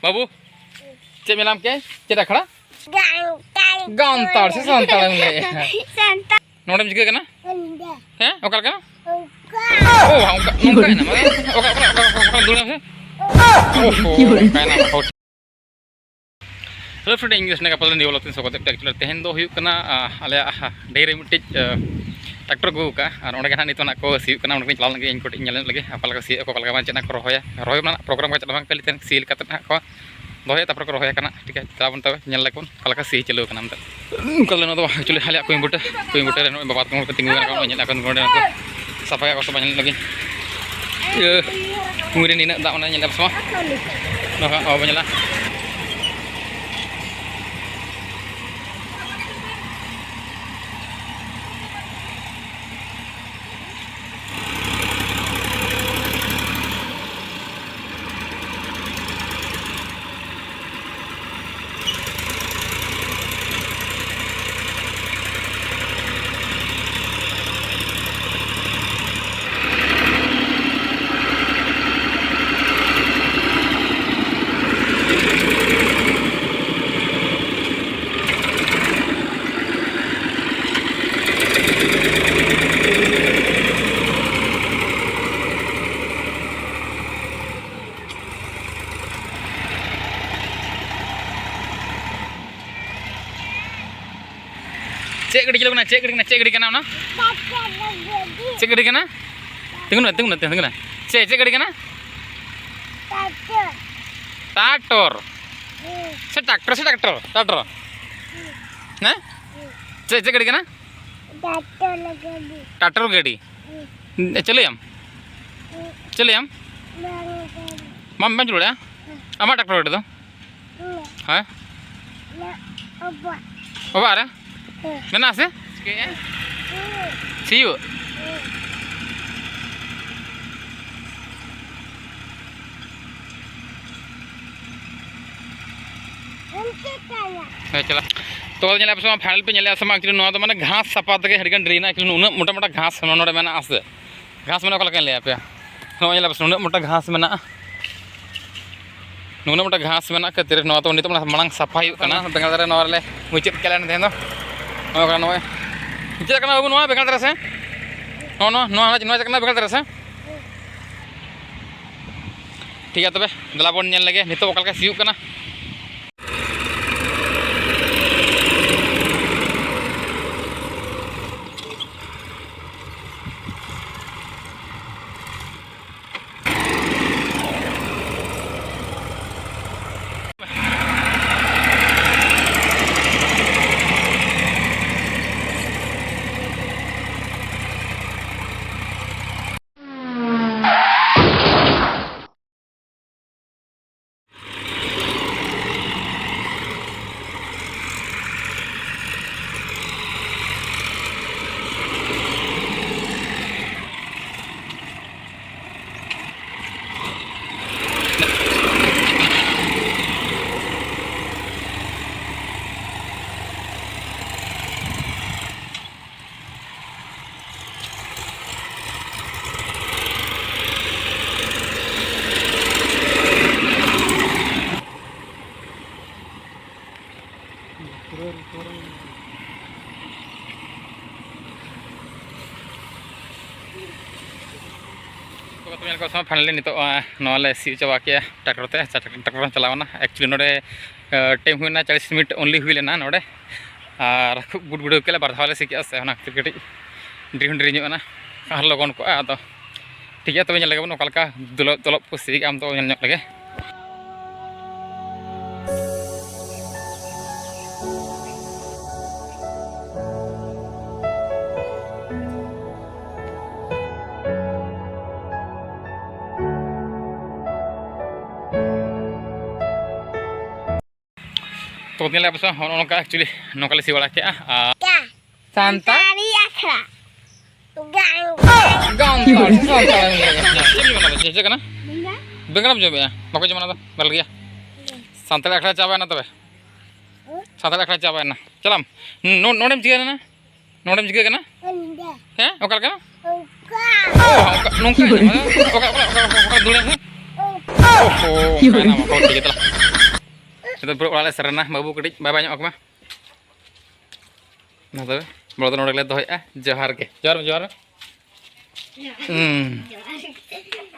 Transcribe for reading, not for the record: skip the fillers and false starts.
बाबू चे में नाम क्या है चेटा खड़ा गांतार से संताल में नोडम जिके कना हैं ओकल कना ओ नोंका ना ओकल दुना से ओहो काना हो हेलो फ्रेंड इंग्लिश ने कपल डेवलप सो कते एक्चुअली तेहन दो हुयु कना आले डेरे मिटे ट्रैक्टर को का और ओंडे गना नितो ना को सी कना ओंडे चलाव लगे इन कोटी ñel लगे अपल का सी को पल का बान चना को रोया रोय ना प्रोग्राम का चलाव पहले तेन सील कते ना को दोहे तापर को रोया कना ठीक है चलावन तबे ñel लेकोन पल का सी चलो कना मत कल नो दो एक्चुअली हाले कोई बुटे रे बात को तिंगु का ñel अकन गोडे ना सफाया को सब ñel लगे मुरे निना दा ओना ñel apa semua no oh nyala cek gede kilo kena cek gede kena mana cek gede kena tunggu na cek gede kena traktor nah cek gede kena traktor gede चले हम mam ban dulu ya ama traktor itu tuh hah apa ada mana sih see you चला तो ñela apa sama final पे ñela sama actually नोआ तो माने घास सपा तके हरिगन ड्रीना एक्चुअली उना मोटा मोटा घास नोडे मेना आसे घास मेना कल ले पे नोआ ñela उना मोटा घास मेना नुना मोटा घास मेना कतिर नोआ तो नितो मांग सफा हुई कना बेंगल दारे नोआ ले मुचित केलन देन दो नोआ कना नोए मुचित कना बाबू नोआ बेंगल दारे से नोआ कना बेंगल दारे से ठीक है तबे दला बोन ñel लगे नितो ओकल का सियु कना तो को फाइनली नितो नोले सी चबा के ट्रैक्टर चलावना एक्चुअली नोडे टाइम हुईना 40 मिनट ओनली हुई लेना नोडे और गुड गुड के बार धावले सीखे से होना कटी ड्री ᱧᱚᱜ ना हर लगन को आदो ठीक है तबे ñel लगे नोका लका दलप को सी आम तो ñel ᱧᱚᱜ लगे तो ñel apa sih नोका एक्चुअली नोका ले सी बड़ा के Santa Gantar Santa kana Bengalam jom ya Mako jom mana bar lagi ya Santai akhla cabai na tabe Santai akhla cabai na Calam Nodem jika na Nodem jika kana Hah okal kana Nongka Okal dulu ya Oh kana mako tiga telah itu bro oleh serena babu kedik bye bye nyok mah nah tuh bro tuh udah lihat tuh ya johar ke johar Ya. hmm Jangan.